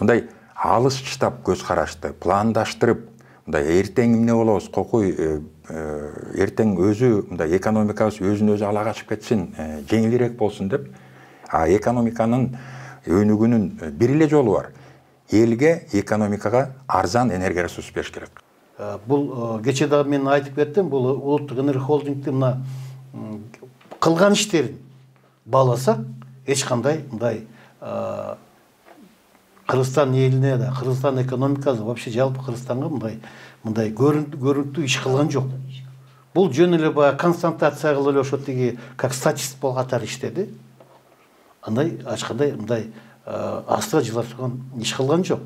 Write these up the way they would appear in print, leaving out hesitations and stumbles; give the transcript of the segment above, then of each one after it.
Мындай алыс штаб көз карашты пландаштырып, мындай эртең эмне болобуз, кокуй эртең өзү мындай экономикабыз өзүн-өзү ала качып кетсин, жеңилирээк болсун деп, экономиканын өнүгүүнүн бир эле жолу бар. Элге, экономикага арзан энергия ресурс бериш керек. Бул кече дагы мен айтып кеттим, бул улуттук энергия холдингдин мына кылган иштерин бааласак, эч кандай мындай Кыргызстан элине да, Кыргызстан экономикасы вообще жалпы Кыргызстанга мындай көрүнүктүү иш кылган жок. Бул жөн эле баягы константация кылып эле ошо тиги как статист катары иштеди. Андай ачкандай мындай астыга жылар турган иш кылган жок.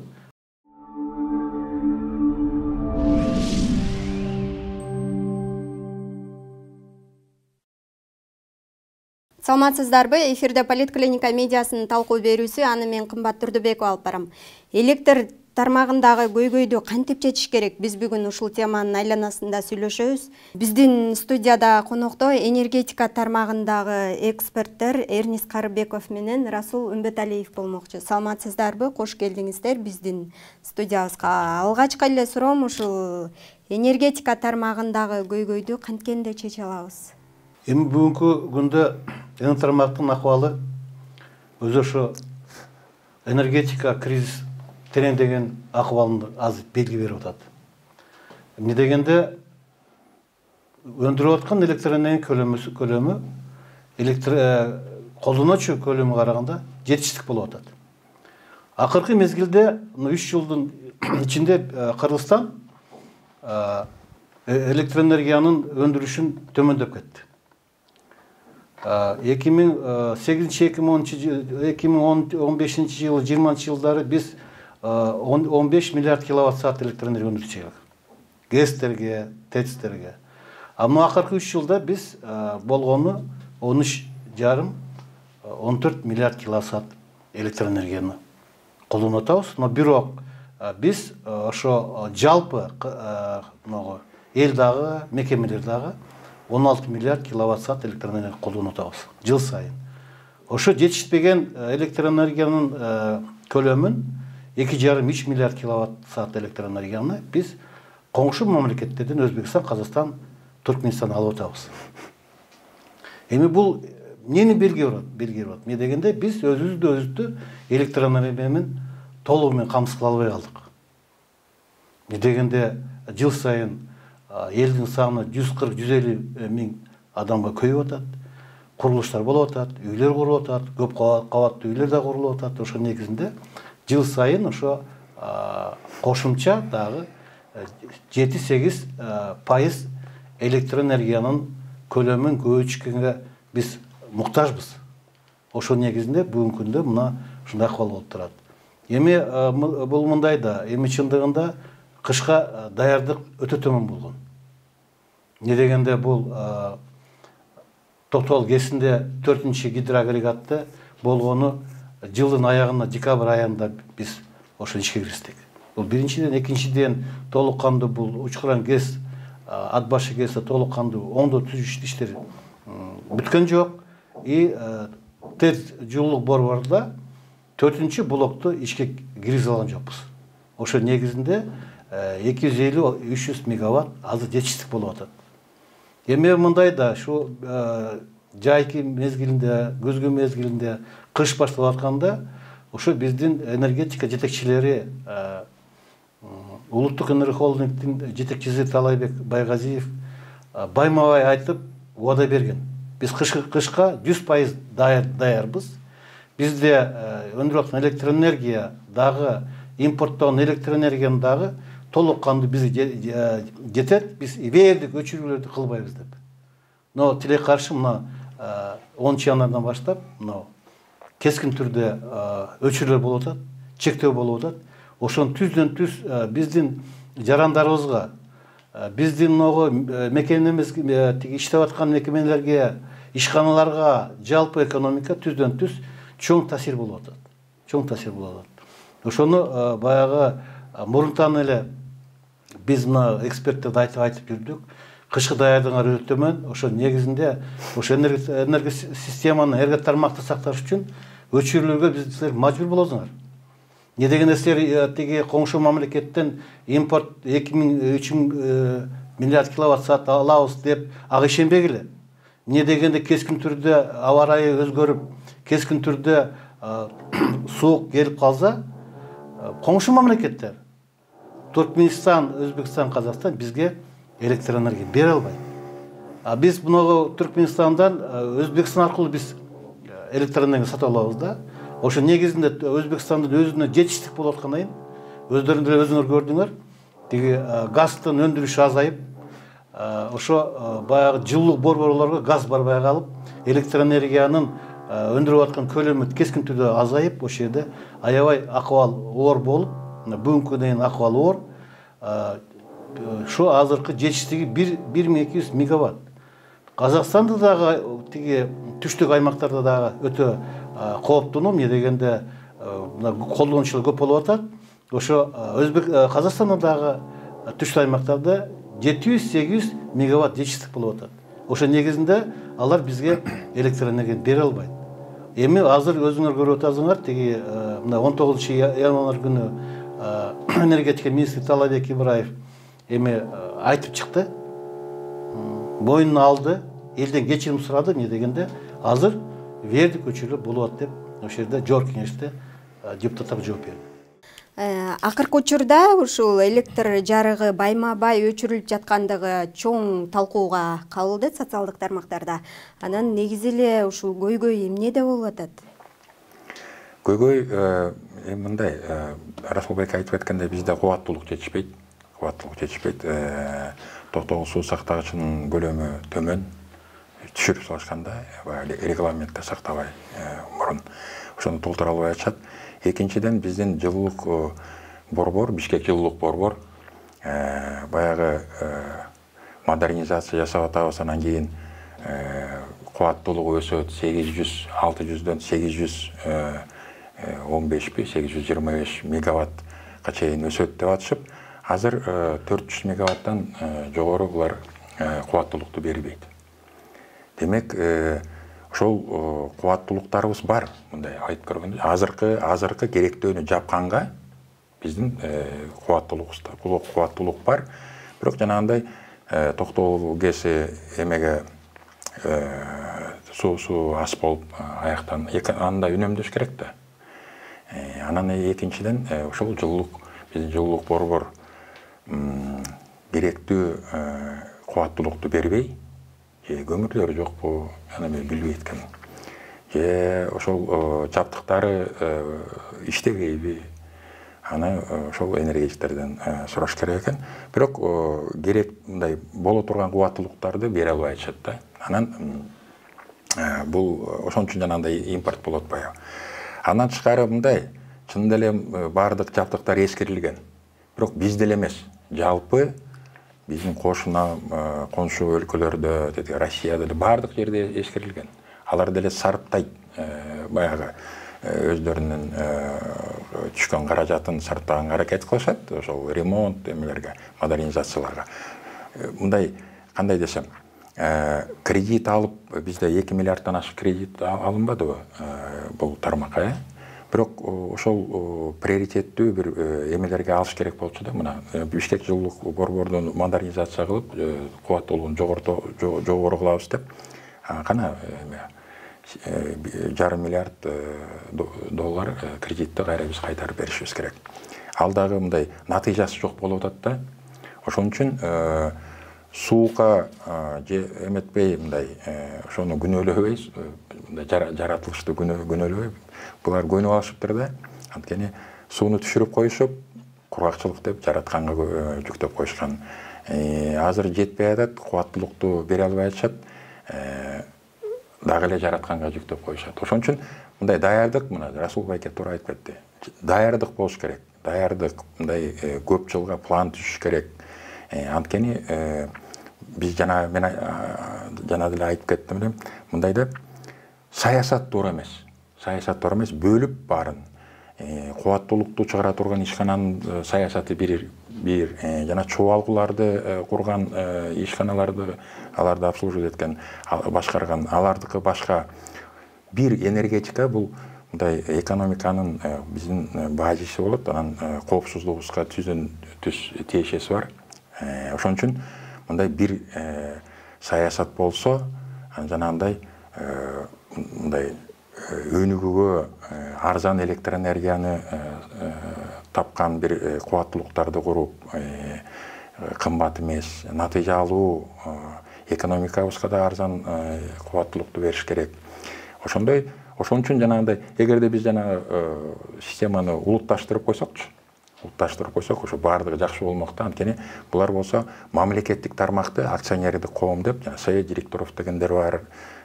Саламатсыздарбы? Эфирде Политклиника медиасынын талкуу берүүсү, аны мен Кымбат Турдубекова алып барам. Электр тармагындагы көйгөйдү кантип чечиш керек? Биз бүгүн ушул теманын айланасында сүйлөшөбүз. Биздин студияда конокто энергетика тармагындагы эксперттер Эрнис Карыбеков менен Расул Үмбеталиев болмокчу. Саламатсыздарбы? Кош келдиңиздер биздин студиябызга. Алгачкы эле суроом ушул энергетика тармагындагы көйгөйдү канткенде чече алабыз? Эми бүгүнкү күндө энергия тармактын акыбалы өзү ошо энергетика кризис тереңдеген акыбалын азыр белги берип атат. Эмне дегенде өндүрүп аткан электр энергия көлөмү колдонуучу көлөмү караганда жетиштик болуп атат. Акыркы мезгилде 3 жылдын ичинде Кыргызстан электр энергиянын өндүрүшүн төмөндөп кетти. 2008-2015 жылы 20 жылдары биз 15 миллиард киловатт саат электр энергия өндүрчү. ГЭСтерге, ТЭЦтерге. А мына акыркы 3 жылда биз болгону 13,5-14 миллиард киловатт саат электр энергияны колдонуп атабыз. Но бирок биз ошо жалпы эл дагы, мекемелер дагы 16 миллиард киловатт саат электр энергия колдонуп атабыз жыл сайын. Ошо жетишпеген электр энергиянын көлөмүн 2,5-3 миллиард киловатт саат электр энергияны биз коңшу мамлекеттерден Өзбекстан, Казакстан, Туркменстан алып атабыз. Эми бул эмнени белгилеп атат? Эмне дегенде биз өзүбүздү электр энергия менен толугу менен камсыз кыла албай калдык. Эмне дегенде жыл сайын элдин саны 140-150 миң адамга көйүп атат. Курулуштар болуп атат, үйлөр курулуп атат, көп кабаттуу үйлөр да курулуп атат. Ошо негизинде жыл сайын ошо кошумча дагы 7-8% электр энергиянын көлөмүн көбөйтүшкөнгө биз муктажбыз. Ошо негизинде бүгүнкү күндө мына ушундай акыбал болуп турат. Эми бул мындай да, эми чындыгында кышка даярдык өтө төмөн болгон. Эмне дегенде бул Токтогул ГЭСинде 4-гидроагрегатты болгону жылдын аягында, декабрь айында биз ошо ишке кириштик. Бул биринчиден, экинчиден толук кандуу бул Учкуран ГЭС, Ат башы ГЭС толук кандуу оңдоо түзүш иштери бүткөн жок. И ТЭЦ жылуулук борборунда 4-блокту ишке киргизе алган жокпуз. Ошо негизинде 250-300 мегаватт азыр жетиштик болуп атат. Эми мындай да, ушу жайкы мезгилинде, көзгө мезгилинде, кыш башталып атканда, ошо биздин энергетика жетекчилери, улуттук энергия холдингдин жетекчиси Талайбек Байгазиев байма-бай айтып, убада берген. Биз кышка 100% даярбыз. Бизде өндүрүп аткан электр энергия дагы, импорттогон электр энергияны дагы толук кандуу бизге жетет. Биз ибердик өчүрүүлөрдү кылбайбыз деп. Но тилек каршы мына 10 январдан баштап кескин түрдө өчүрүүлөр болуп атат, чектөө болуп атат. Ошону түздөн түз биздин жарандарыбызга, биздин мекемебиз тиги иштеп аткан мекемелерге, ишканаларга, жалпы экономика түздөн түз чоң таасир болуп атат. Чоң таасир болуп атат. Ошону баягы мурунтан эле Biz мына эксперттерди айтып жүрдүк. Кышкы даярдыгыңар өтө төмөн. Ошо негизинде ошо энергия системаны, энергия тармакты сакташ үчүн өчүрүүгө силер мажбур болосуңар. Не дегенде силер тиги коңшу мамлекеттен импорт 2000-3000 миллиард киловатт саат алабыз деп ага ишенбегиле. Не дегенде кескин түрдө аба ырайы өзгөрүп, кескин түрдө суук келип калса, коңшу мамлекеттер Түркменстан, Өзбекстан, Казакстан бизге электр энергия бере албайт. Biz bunu Türkmenistan'dan Özbekistan arkalı biz elektr энергия сатып алабыз да. Ошо негизинде Өзбекстандын өзүнө жетиштик болуп аткандан кийин өзүңөр көрдүңөр, тиги газдын өндүрүшү азайып, ошо баягы жылуулук борборлорго газ барбай калып, электр энергиянын өндүрүп аткан көлөмү кескин түрдө азайып, ошол жерде аябай акыбал оор болуп, бүгүнкү күнүнө чейин акыбал оор. Şu azırkı жетиштиги 1200 мегаватт. Казакстанда дагы тиги түштүк аймактарда дагы өтө кооптуу, эмне дегенде колдонуучулар көп болуп атат. Ошо Казакстанда дагы түштүк аймактарда 700-800 мегаватт жетиштик болуп атат. Ошо негизинде алар бизге электр энергия бере албайт. Эми азыр өзүңөр көрүп атасыңар, тиги мына 19-январь күнү энергетика министри Талабек Ибраев эми айтып чыкты, мойнуна алды, элден кечирим сурады, эмне дегенде азыр вердик өчүрүлүп болот деп ошол жерде жогорку кеңеште депутаттар жооп берди. Акыркы учурда ушул электр жарыгы байма-бай өчүрүлүп жаткандыгы чоң талкууга кабылды социалдык тармактарда. Анан негизи эле ушул көйгөй эмнеде болуп атат? Көйгөй мындай, Расулбек айтып аткандай, бизде кубаттуулук жетишпейт. Токтогул суу сактагычынын көлөмү төмөн, түшүрүп салышканда, регламентте сактабай мурун ошону толтура албай атышат. Экинчиден биздин жылуулук борбор, Бишкек жылуулук борбор баягы модернизация жасап атабыз, анан кийин кубаттуулугу өсөт 600-дөн 825 мегаваттка чейин өсөт деп атышып, азыр 400 мегаваттан жогору булар кубаттуулукту бербейт. Демек, ошол кубаттуулуктарыбыз бар, мындай айтып көргөндө, азыркы керектөөнү жапканга биздин кубаттуулук бар. Бирок жанагындай Токтогул ГЭСи эмеге суу аз болуп аяктан андай үнөмдөш керек да. Анан экинчиден ошол биздин жылуулук борбор керектүү кубаттуулукту бербей, же көмүрлөрү жокпу, аны мен билбей эткем. Же ошол жабдыктары иштебейби, аны ошол энергетиктерден сураш керек экен. Бирок керек мындай боло турган кубаттуулуктарды бере албай атышат да. Анан бул ошон үчүн жанагындай импорт болот баягы. Андан тышкары мындай, чынында эле баардык жабдыктар эскерилген. Бирок бизде эле эмес, жалпы биздин коншу өлкөлөрдө, Россияда эле баардык жерде эскерилген. Алар деле сарптайт, баягы өздөрүнүн түшкөн каражатын сарптаганга аракет кылышат, ошол ремонт эмелерге, модернизацияларга. Мындай, кандай десем, кредит алып, бизде 2 миллиарддан ашык кредит алынбадыбы бул тармакка, бирок ошол приоритеттүү бир эмелерге алыш керек болчу да. Мына Бишкек жылуулук борбордун модернизация кылып, кубаттуулугун жогору кылабыз деп, кана $1,5 миллиард кредитти кайра биз кайтарып беришибиз керек. Ал дагы мындай натыйжасы жок болуп атат да. Ошон үчүн суука же эметпей мындай ошону күнөөлөбөйбүз, жаратылышты күнөөлөбөй. Булар көйнөп алышыптыр да. Анткени сууну түшүрүп коюшуп, кургакчылык деп жаратканга жүктөп коюшкан. Азыр жетпей атат, кубаттуулукту бере албай атышат. Дагы эле жаратканга жүктөп коюшат. Ошон үчүн мындай даярдык, мына Расул байке туура айтып кетти. Даярдык болуш керек. Даярдык, мындай көп жылга план түзүш керек. Анткени биз жана деле айтып кеттим элем, мындай деп саясат туура эмес. Бөлүп барын. кубаттуулукту чыгара турган ишкананын саясаты бир жана чубалгуларды курган ишканаларды аларды обслуживать эткен башкарган алардыкы башка бир энергетика бул мындай экономиканын биздин базиси болот, анан коопсуздугубузга тиешеси бар. Ошон үчүн мындай бир саясат болсо, жанагындай мындай өнүгүүгө арзан электр энергияны тапкан бир кубаттуулуктарды куруп, кымбат эмес, натыйжалуу экономикабызга да арзан кубаттуулукту бериш керек. Ошон үчүн жанагындай эгерде биз жанагы системаны улутташтырып койсокчу, ошо баардыгы жакшы болмок да. Анткени булар болсо мамлекеттик тармакты акционердик коом деп, жана совет директоров дегендер бар,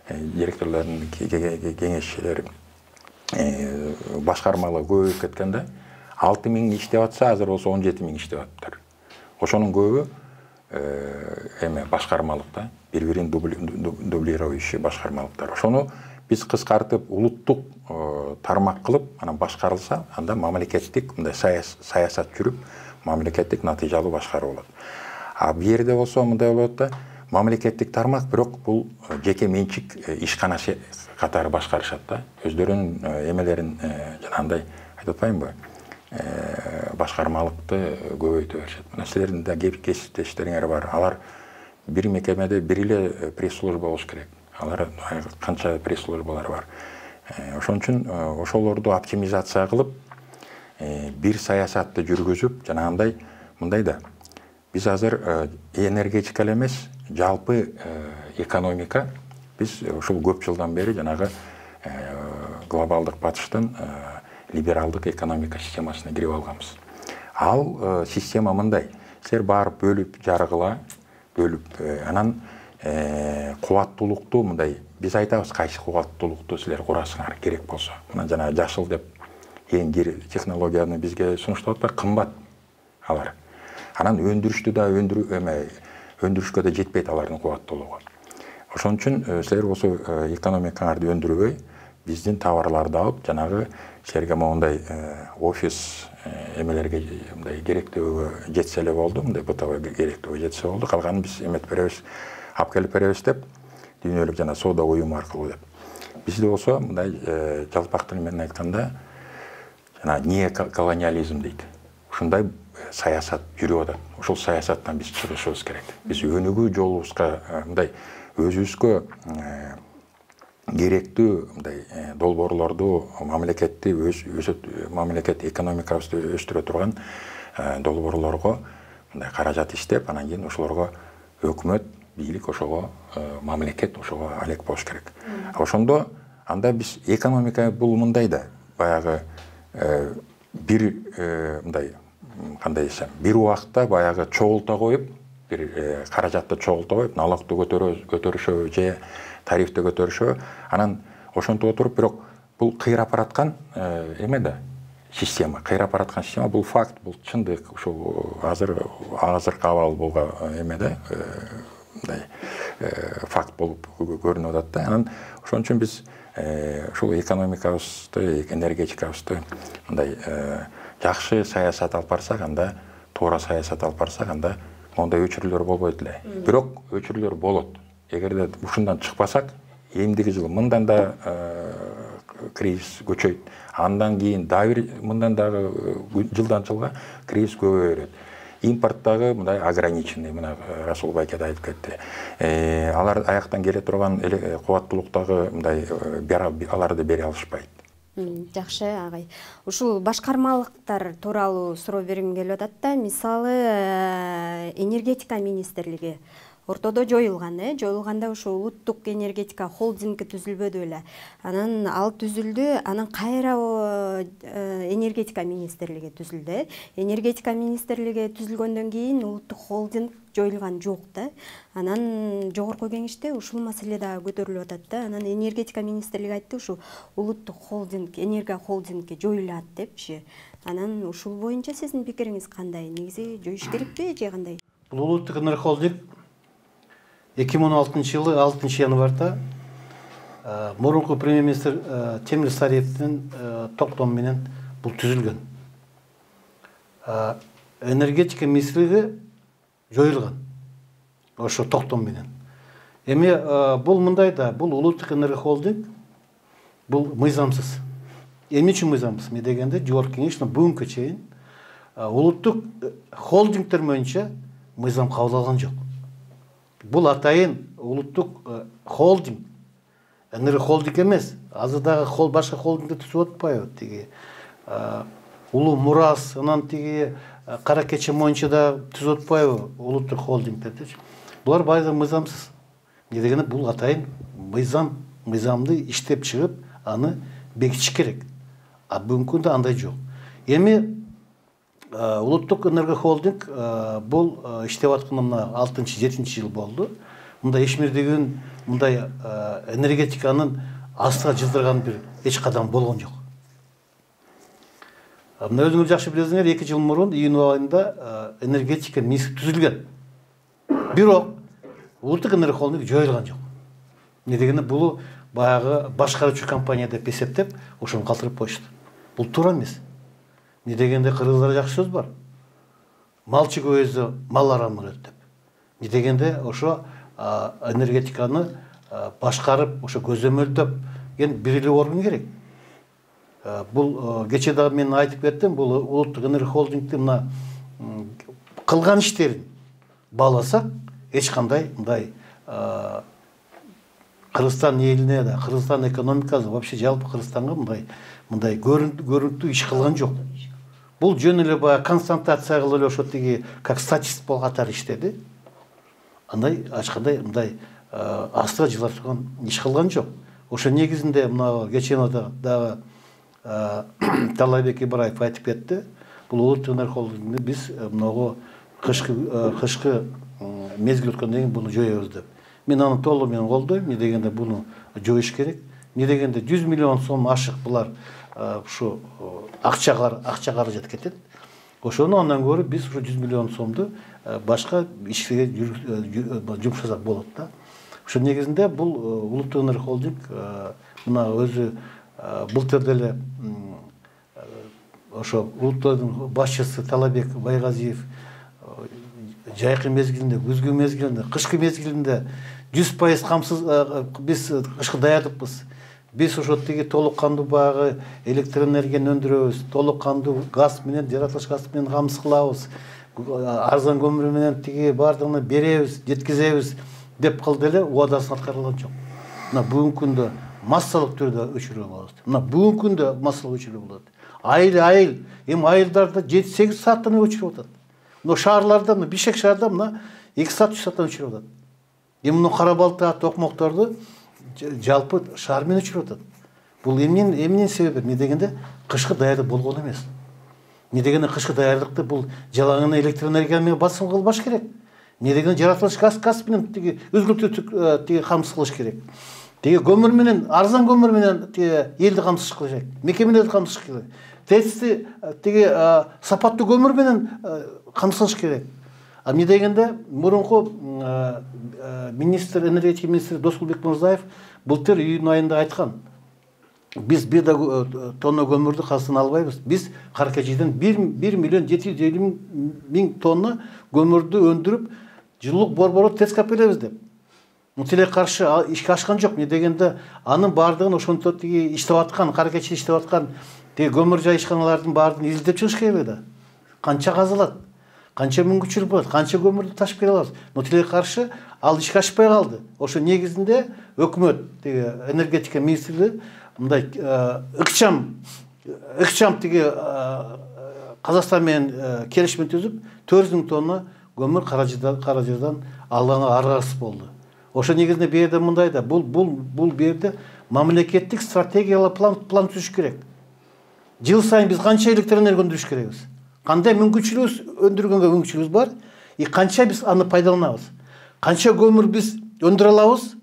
директорлордун кеңешчилери башкармалыгы көбөйүп кеткен да. 6000 иштеп атса, азыр болсо 17000 иштеп атыптыр. Ошонун көбү башкармалык да, бири-бирин дублирующий башкармалыктар. Ошону биз кыскартып улуттук тармак кылып, анан башкарылса, анда мамлекеттик мындай саясат жүрүп, мамлекеттик натыйжалуу башкаруу болот. А бу жерде болсо мындай болот да, мамлекеттик тармак бирок бул жеке менчик ишкана катары башкарышат да. Өздөрүнүн эмелерин жанагындай айтып атпаймынбы? Башкармалыкты көбөйтө беришет. Мына силердин да кесиптештериңер бар. Алар бир мекемеде бир эле пресс-служба болуш керек. Алар канча пресс-службалар бар. Ошон үчүн ошолорду оптимизация кылып, бир саясатты жүргүзүп, жанагындай мындай да. Биз азыр энергетика эле эмес, жалпы экономика биз ушул көп жылдан бери жанагы глобалдык батыштын либералдык экономика системасына кирип алганбыз. Ал система мындай. Силер барып бөлүп жаргыла, анан кубаттуулукту мындай биз айтабыз, кайсы кубаттуулукту силер курасыңар керек болсо. Мына жана жашыл деп эң технологияны бизге сунуштап атпайбы, кымбат алар. Анан өндүрүштү да өндүрүшкө да жетпейт алардын кубаттуулугу. Ошон үчүн силер болсо экономикаңарды өндүрбөй, биздин товарларды алып, жанагы силерге мондай офис эмелерге мындай керектүүгө жетсе эле болду, мындай бытовой керектүүгө жетсе болду. Калганын биз эмет беребиз, алып келип беребиз деп, дүйнөлүк жана соода уюму аркылуу деп. Бизде болсо мындай жалпак тил менен айтканда жана неоколониализм дейт. Ушундай саясат жүрүп атат. Ошол саясаттан биз чыгышыбыз керек. Биз өнүгүү жолубузга мындай өзүбүзгө керектүү мындай долбоорлорду мамлекетти мамлекет экономикабызды өстүрө турган долбоорлорго мындай каражат иштеп, анан кийин ошолорго өкмөт, бийлик ошого мамлекет ошого алек болуш керек. Ошондо анда биз экономика бул мындай да, баягы бир мындай кандай десем, бир убакта баягы чогулта коюп, бир каражатты чогулта коюп, налогду көтөрүшөбү же тарифти көтөрүшөбү, анан ошентип отуруп, бирок бул кыйрап бараткан эме да, система, кыйрап бараткан система, бул факт, бул чындык, ушул азыркы абал булга эме да, мындай факт болуп көрүнүп атат да. Анан ошон үчүн биз ушул экономикабызды, энергетикабызды мындай жакшы саясат алып барсак, анда туура саясат алып барсак, анда мондай өчүрүүлөр болбойт эле. Бирок өчүрүүлөр болот. Эгерде ушундан чыкпасак, эмдиги жылы мындан да кризис көчөйт. Андан кийин дагы мындан дагы жылдан жылга кризис көбөйө берет. Импорттагы мындай ограниченный, мына Расул байке да айтып кетти. Алар аяктан келе турган кубаттуулуктагы мындай аларды бере алышпайт. Жакшы агай. Ушул башкармалыктар тууралуу суроо бергим келип атат да. Мисалы, энергетика министрлиги ортодо жоюлган, жоюлганда ошо улуттук энергетика холдинги түзүлбөдү беле. Анан ал түзүлдү, анан кайра энергетика министрлиги түзүлдү. Энергетика министрлиги түзүлгөндөн кийин улуттук холдинг жоюлган жок да. Анан жогорку кеңеште ушул маселе да көтөрүлүп атат да. Анан энергетика министрлиги айтты, ушу улуттук холдинг, энергия холдингге жоюлат депчи. Анан ушул боюнча сиздин пикириңиз кандай? Негизи жоюш керекпи же кандай? Бул улуттук энергия холдинг 2016 жылы 6 январда мурунку премьер-министр Темир Сариевдин токтому менен бул түзүлгөн. Энергетика министрлиги жоюлган ошо токтом менен. Эми бул мындай да, бул улуттук энергохолдинг бул мыйзамсыз. Эмне үчүн мыйзамсыз? Эмне дегенде Жогорку Кеңеш бүгүнкү чейин улуттук холдингдер боюнча мыйзам кабыл алган жок. Бул атайын улуттук холдинг, энергохолдинг эмес. Азыр дагы башка холдингдер түзүп атпайбы? Тиги Улуу Мурас, анан тиги Кара Кече боюнча да түзүп атпайбы улуттук холдингдерди? Булар баары мыйзамсыз. Эмне дегенде бул атайын мыйзамды иштеп чыгып, аны бекитиш керек. А бүгүнкү күндө андай жок. Эми улуттук энергохолдинг бул иштеп атканы мына 6-7 жыл болду. Мындай эшмердигин, мындай энергетиканын астыга жылдырган бир эч кадам болгон жок. Мына өзүңүз жакшы билесиңер, 2 жыл мурун июнь айында энергетика министрлиги түзүлгөн. Бирок улуттук энергохолдинг жоюлган жок. Эмне дегенде бул баягы башкаруучу компания деп эсептеп, ошону калтырып коюшту. Бул туура эмес. Эмне дегенде кыргыздарда жакшы сөз бар. Малчы көйөзү мал арам өлөт деп. Эмне дегенде ошо энергетиканы башкарып, ошо көзөмөлдөп бир эле орган керек. Бул кече дагы мен айтып кеттим, бул улуттук энергохолдингдин мына кылган иштерин бааласак, эч кандай мындай Кыргызстан элине да, Кыргызстан экономикасы, вообще жалпы Кыргызстанга мындай көрүнүктүү иш кылган жок. Бул жөн эле баягы констатация кылып эле ошо тиги как статист катары иштеди. Андай ачкандай мындай астыга жылар турган иш кылган жок. Ошо негизинде мына кечээ дагы Талайбек Ибраев айтып кетти. Бул улуттук энергохолдингди биз мынагу кышкы мезгил өткөндөн кийин буну жоёбуз деп. Мен аны толугу менен колдойм. Эмне дегенде буну жоюш керек. Эмне дегенде 100 миллион сом ашык булар ушу акча каражат кетет. Ошону андан көрү биз ушу 100 миллион сомду башка ишке жумшасак болот да. Ошо негизинде бул улуттук энергохолдинг мына өзү былтыр деле ошо улуттуктун башчысы Талайбек Байгазиев жайкы мезгилинде, күзгү мезгилинде, кышкы мезгилинде 100% камсыз биз кышкы даярдыкпыз. Биз ошо тиги толук кандуу баягы электр энергияны өндүрөбүз, толук кандуу газ менен, жаратылыш газ менен камсыз кылабыз, арзан көмүр менен тиги баардыгына беребиз, жеткизебиз деп кылды эле, убадасын аткарылган жок. Мына бүгүнкү күндө массалык түрдө өчүрүү болот. Мына бүгүнкү күндө массалык өчүрүү болот. Айыл, эми айылдарда 7-8 сааттан өчүрүп атат. Мына шаарларда, мына Бишкек шаарда мына 2 саат 3 сааттан өчүрүп атат. Эми мына Кара Балта, Токмокторду жалпы шаар менен өчүрүп атат. Бул эмнен себеби? Эмне дегенде кышкы даярдык болгон эмес. Эмне дегенде кышкы даярдыкты бул жалаңына электр энергия менен басым кылбаш керек. Эмне дегенде жаратылыш газ менен тиги өзгөртүү тиги камсыз кылыш керек. Тиги көмүр менен, арзан көмүр менен тиги элди камсыз кылыш керек. Мекемелерди камсыз кылыш керек. Тести тиги сапаттуу көмүр менен камсыз кылыш керек. А эмне дегенде мурунку энергетика министри Досулбек Мырзаев былтыр июнь айында айткан. Биз бир да тонна көмүрдү Кыргызстандан албайбыз. Биз Кара Кечеден 1 миллион 750 миң тонна көмүрдү өндүрүп, жылуулук борбору тескап келебиз деп. Мутиле каршы ишке ашкан жок. Эмне дегенде анын баардыгын ошонто тиги иштеп аткан, Кара Кечеде иштеп аткан тиги көмүр жай ишканалардын баардыгын изилдеп чыгыш керек да. Канча казылат, канча мүмкүнчүлүк болот, канча көмүрдү ташып келе алабыз. Мутиле каршы ал ишке ашпай калды. Ошо негизинде өкмөт тиги энергетика министрлиги мындай ыкчам тиги Казакстан менен келишим түзүп 400 000 тонна көмүр Каражырдан алганга аргасыз болду. Ошо негизинде бу жерде мындай да, бул бу жерде мамлекеттик стратегиялык план түзүш керек. Жыл сайын биз канча электр энергия өндүрүш керекбиз? Кандай мүмкүнчүлүгүбүз өндүргөнгө мүмкүнчүлүгүбүз бар? Канча биз аны пайдаланабыз? Канча көмүр биз өндүрө алабыз?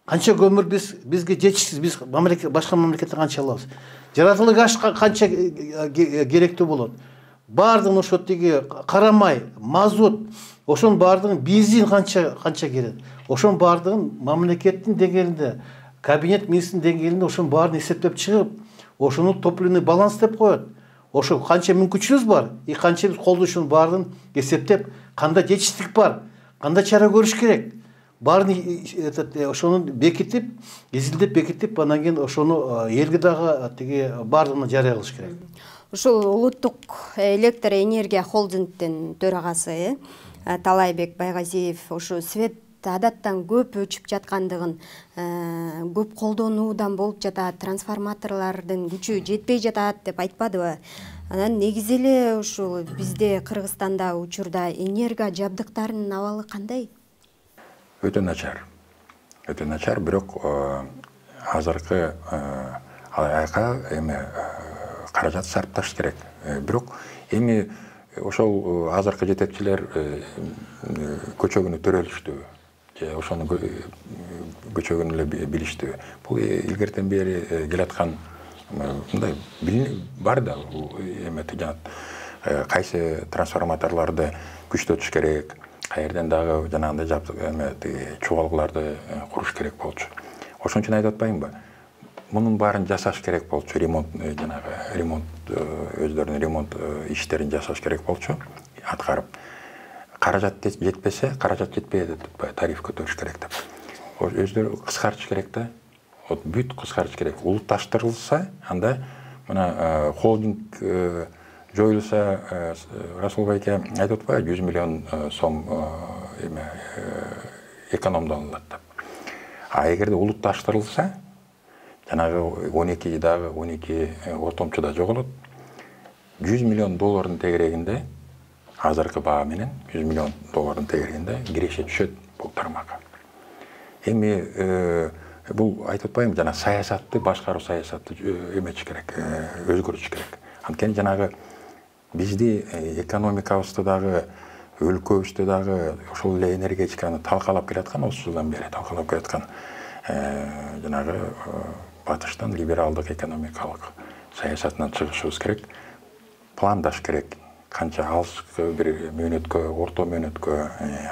Канча көмүр бизге жетишсиз, биз башка мамлекеттен канча алабыз? Жаратылыш газ канча керектүү болот? Баардыгын ошо тиги карамай, мазут, ошонун баардыгын бензин канча керек? Ошонун баардыгын мамлекеттин деңгээлинде, кабинет министринин деңгээлинде ошонун баарын эсептеп чыгып, ошону топливный баланс деп коет. ошо канча мүмкүнчүлүгүбүз бар, канча биз колдошунун баарын эсептеп, кандай жетиштик бар, кандай чара көрүш керек, баарын ошону бекитип, изилдеп бекитип, анан кийин ошону элге дагы тиги баардыгына жарыя кылыш керек. Ушул улуттук электр энергия холдингдин төрагасы Талайбек Байгазиев ушу свет адаттан көп өчүп жаткандыгын, көп колдонуудан болуп жатат, трансформаторлордун күчү жетпей жатат деп айтпадыбы? Анан негизи эле ушул бизде Кыргызстанда учурда энерго жабдыктарынын абалы кандай? Өтө начар. Өтө начар, бирок азыркы айка эми каражат сарпташ керек. Бирок эми ошол азыркы жетекчилер көчөгүнү төрөлүштү. Ошону көчөгүн эле билиштиби. Бул илгертен бери келаткан мындай бар да, эмети жанат кайсы трансформаторлорду күчтөтүш керек, каерден дагы жанагындай чубалгыларды куруш керек болчу. Ошон үчүн айтып атпаймынбы? Мунун баарын жасаш керек болчу, ремонт өздөрүнүн ремонт иштерин жасаш керек болчу, аткарып. Каражат жетпесе, каражат жетпейт деп, тариф көтөрүш керек деп. Өздөрү кыскартыш керек да. Бүт кыскартыш керек. Улутташтырылса, анда мына холдинг жоюлса, Расул байке айтып атпайбы, 100 миллион сом экономдолот деп. А эгерде улутташтырылса, жанагы 12 ортомчу да жоголот. 100 миллион доллардын тегерегинде, азыркы баа менен 100 миллион доллардын тегерегинде киреше түшөт бул тармакка. Эми бул айтып атпаймынбы, жана саясатты, башкаруу саясатты эметиш керек, өзгөртүш керек. Анткени жанагы бизди экономикабызды дагы, өлкөбүздү дагы ошол эле энергетиканы талкалап келаткан, 30 жылдан бери талкалап келаткан жанагы батыштан либералдык экономикалык саясатынан чыгышыбыз керек. Пландаш керек. Канча алыс бир мөөнөткө, орто мөөнөткө,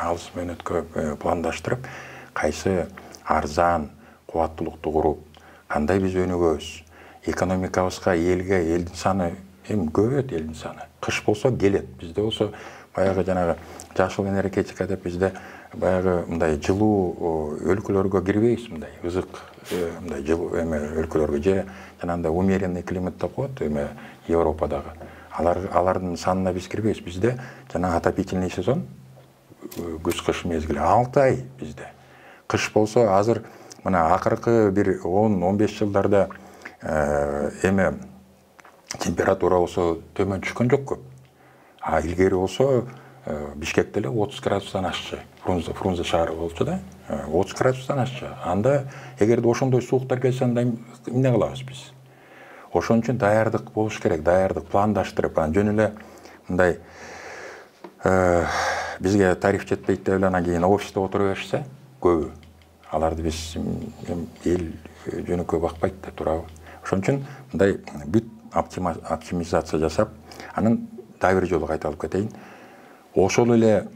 алыс мөөнөткө пландаштырып, кайсы арзан кубаттуулукту куруп, кандай биз өнүгөбүз, экономикабызга, элге, элдин саны эми көбөйөт, элдин саны. Кыш болсо келет. Бизде болсо баягы жанагы жашыл энергетика деп бизде баягы мындай жылуу өлкөлөргө кирбейбиз, мындай ызык мындай жылуу эме өлкөлөргө же жанагындай умеренный климат деп коет, эме Европадагы. Алардын санына биз кирбейбиз. Бизде жана отопительный сезон, күз-кыш мезгили 6 ай бизде. Кыш болсо азыр мына акыркы бир 10-15 жылдарда эме температура болсо төмөн түшкөн жок көп. А илгери болсо Бишкекте эле 30 градустан ашчы. Фрунзе шаары болчу да, 30 градустан ашчы. Анда эгерде ошондой сууктар келсе, анда эмне кылабыз биз? Ошон үчүн даярдык болуш керек, даярдык пландаштырып, жөн эле мындай бизге тариф жетпейт деп эле анан кийин офисте отура беришсе, көбү аларды биз эл жөнөкөй бакпайт да, туурабы? Ошон үчүн мындай бүт оптимизация жасап, анын дагы бир жолу кайталып кетейин. Ошол эле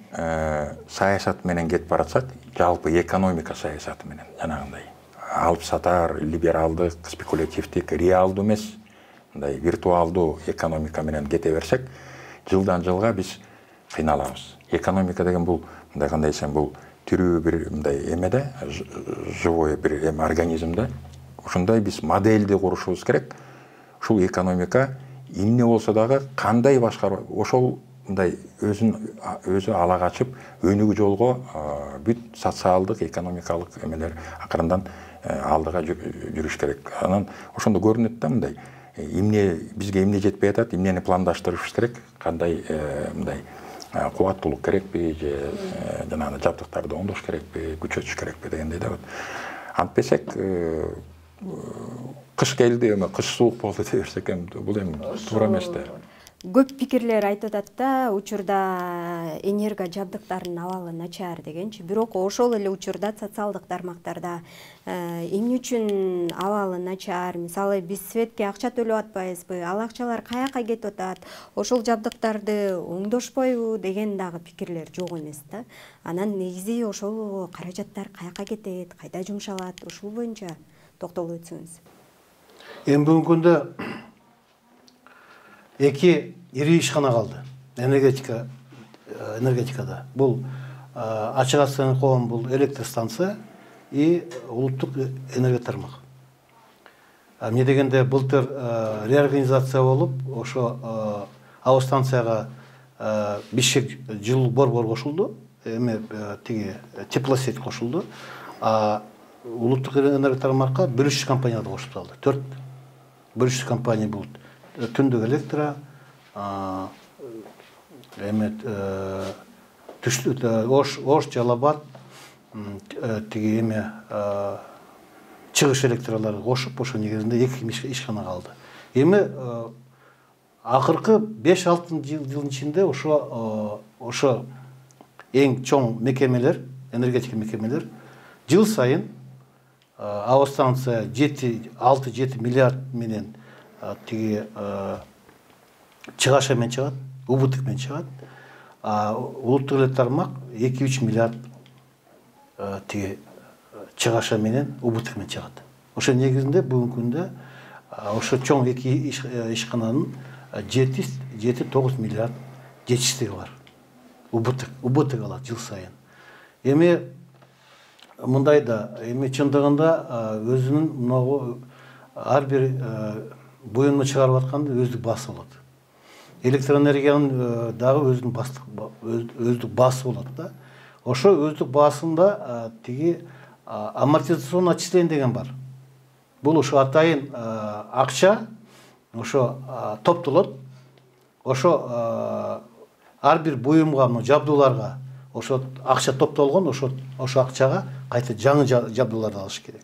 саясат менен кетип баратсак, жалпы экономика саясаты менен жанагындай алып сатар, либералдык, спекулятивдик, реалдуу эмес, мындай виртуалдуу экономика менен кете берсек, жылдан жылга биз кыйналабыз. Экономика деген бул мындай кандай десем, бул тирүү бир мындай эме живой бир организмде. Ошондой биз модельди курушубуз керек. Ушул экономика эмне болсо дагы кандай башкаруу, ошол мындай өзү ала качып өнүгүү жолго бүт социалдык, экономикалык эмелер акырындан алдыга жүрүш керек. Анан ошондо көрүнөт да, мындай бизге эмне жетпей атат, эмнени пландаштырышыбыз керек, кандай мындай кубаттуулук керекпи, же жанагы жабдыктарды оңдош керекпи, күчөтүш керекпи дегендей да. Антпесек кыш келди, кыш суук болду дей берсек, бул эми туура эмес да. Көп пикирлер айтып атат да, учурда энерго жабдыктарынын абалы начар дегенчи. Бирок ошол эле учурда социалдык тармактарда эмне үчүн абалы начар? Мисалы, биз светке акча төлөп атпайбызбы? Ал акчалар каяка кетип атат? Ошол жабдыктарды оңдошпойбу деген дагы пикирлер жок эмес да. Анан негизи ошол каражаттар каяка кетет, кайда жумшалат? Ушул боюнча токтолуп өтсөңүз. Эми бүгүнкү күндө эки ири ишкана калды энергетикада. Бул ачык акционерлик коом, бул электр станция и улуттук энергия тармак. Эмне дегенде былтыр реорганизация болуп, ошо ауыз станцияга Бишкек жылуу борбор кошулду, эме тиги теплосеть кошулду. Улуттук энергия тармакка бөлүшчү компания да кошуп салды. 4 бөлүшчү компания бул Түндүк электро, эме Ош, Жалабат, тиги эме чыгыш электралары кошуп, ошо негизинде 2 ишкана калды. Эми акыркы 5-6 жылдын ичинде ошо эң чоң мекемелер, энергетика мекемелер жыл сайын ауыз станция 6-7 миллиард менен тиги чыгаша менен чыгат, убытык менен чыгат. Улуттук электр тармак 2-3 миллиард тиги чыгаша менен убытык менен чыгат. Ошо негизинде бүгүнкү күндө ошо чоң 2 ишкананын 7-9 миллиард жетиштиги бар. Убытык алат жыл сайын. Эми мындай да, эми чындыгында өзүнүн мынагу ар бир буюмду чыгарып атканда өздүк баасы болот. Электроэнергиянын дагы өздүк баасы болот да. Ошо өздүк баасында тиги амортизационный отчисление деген бар. Бул ошо атайын акча ошо топтолот. Ошо ар бир буюмга, жабдууларга ошо акча топтолгон, ошо акчага кайта жаңы жабдууларды алыш керек.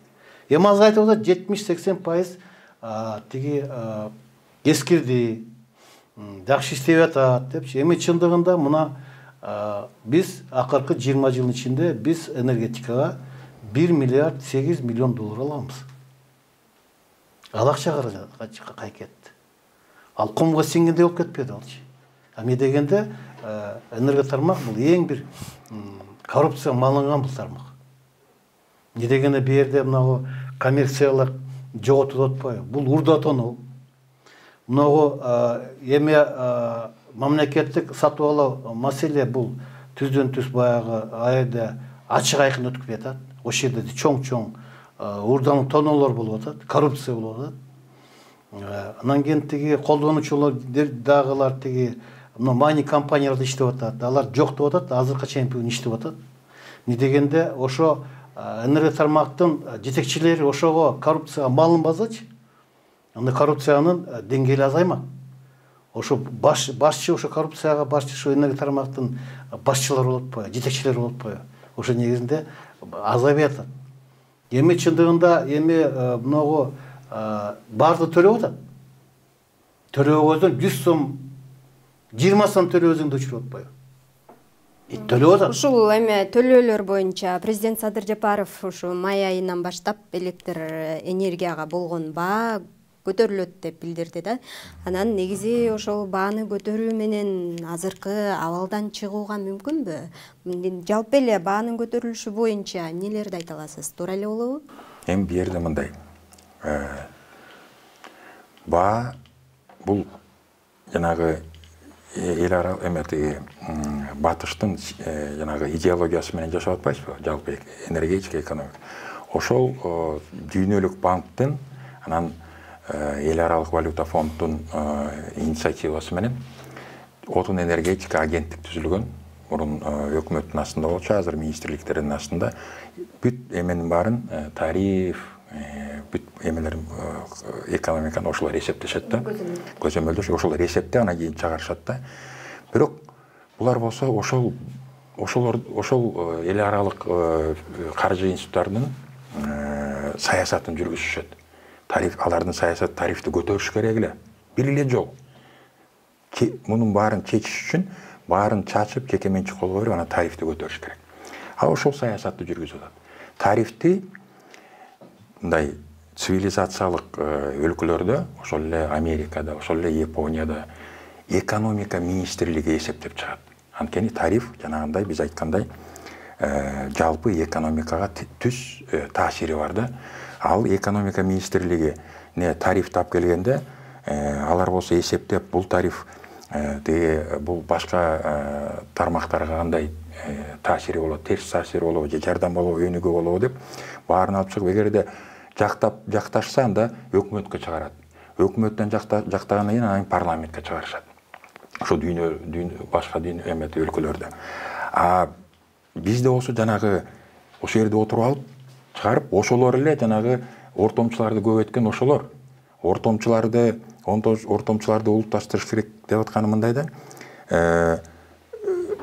Эми азыр айтып атат 70-80% тиги эскирди, жакшы иштеп атат депчи. Эми чындыгында мына биз акыркы 20 жылдын ичинде биз энергетикага 1 миллиард 8 миллион доллар аламыз. Ал акча кай кетти. Ал кумга сиңгендей болуп кетпеди алчы. Эмне дегенде энергия тармак бул эң бир коррупция малынган бул тармак. Эмне дегенде бу жерде мынагу коммерциялык жоготуп атпайбы? Бул урдатонуу. Мынагу эме мамлекеттик сатып алуу маселе бул түздөн түз баягы айда ачык айкын өтүп жатат. Ошол жерде чоң урдануу тоноолор болуп атат, коррупция болуп атат. Анан кийин тиги колдонуучулар дагылар тиги майни компанияларда иштеп атат. Алар жок деп атат, азыркы чейин бүгүн иштеп атат. Эмне дегенде ошо энергия тармактын жетекчилери ошого коррупцияга малынбасачы, анда коррупциянын деңгээли азаймак. Ошо башчы ошо коррупцияга башчы ошо энергия тармактын башчылары болуп атпайбы, жетекчилери болуп атпайбы? Ошо негизинде азайып атат. Эми чындыгында мынагу барды төлөп атат. Төлөбөдөн 100 сом, 20 сом төлөөзүңдү өчүрүп атпайбы? Төлөп атат. Ушул эме төлөөлөр боюнча президент Садыр Жапаров ушу май айынан баштап электр энергияга болгон баа көтөрүлөт деп билдирди да. Анан негизи ошол бааны көтөрүү менен азыркы абалдан чыгууга мүмкүнбү? Жалпы эле баанын көтөрүлүшү боюнча эмнелерди айта аласыз? Туура эле болобу? Эми бу жерде мындай. Баа бул жанагы эл ара эмети батыштын жанагы идеологиясы менен жашап атпайсызбы? Жалпы энергетика, экономика. Ошол дүйнөлүк банктын анан эл аралык валюта фонддун инициативасы менен отун энергетика агенттик түзүлгөн. Мурун өкмөттүн астында болчу, азыр министрликтердин астында. Бүт эменин баарын тариф, бүт эмелер экономиканы ошолор эсептешет да. Көзөмөлдөш ошолор эсепте анан кийин чыгарышат да. Бирок булар болсо ошол эл аралык каржы институттарынын саясатын жүргүзүшөт. Алардын саясат тарифти көтөрүш керек эле. Бир эле жол. Мунун баарын чечиш үчүн баарын чачып, кекеменчи колго берип, анан тарифти көтөрүш керек. Ошол саясатты жүргүзүп атат. Тарифти мындай цивилизациялык өлкөлөрдө, ошол эле Америкада, ошол эле Японияда экономика министрлиги эсептеп чыгат. Анткени тариф жанагындай биз айткандай жалпы экономикага түз таасири бар да. Ал экономика министрлиги тариф тап келгенде алар болсо эсептеп бул тариф бул башка тармактарга кандай таасири болот, терс таасири болобу же жардам болобу, өнүгүү болобу деп баарын алып чыгып, эгерде жакташса анда өкмөткө чыгарат. Өкмөттөн жактагандан кийин анан парламентке чыгарышат. Ошо башка өлкөлөрдө. Бизде болсо жанагы ошол жерде отуруп алып чыгарып, ошолор эле жанагы ортомчуларды көбөйткөн ошолор. Ортомчуларды улутташтырыш керек деп атканы мындай да.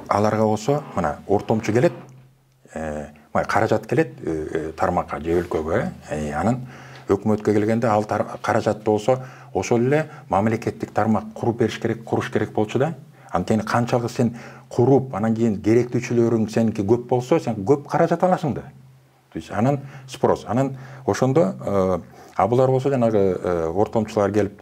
Аларга болсо мына ортомчу келет, каражат келет тармакка же өлкөгө, анан өкмөткө келгенде ал каражатты болсо ошол эле мамлекеттик тармак куруп бериш керек, куруш керек болчу да. Анткени канчалык сен куруп, анан кийин керектүүчүлөрүң сеники көп болсо, сен көп каражат аласың да. То есть анан спрос, анан ошондо булар болсо жанагы ортомчулар келип,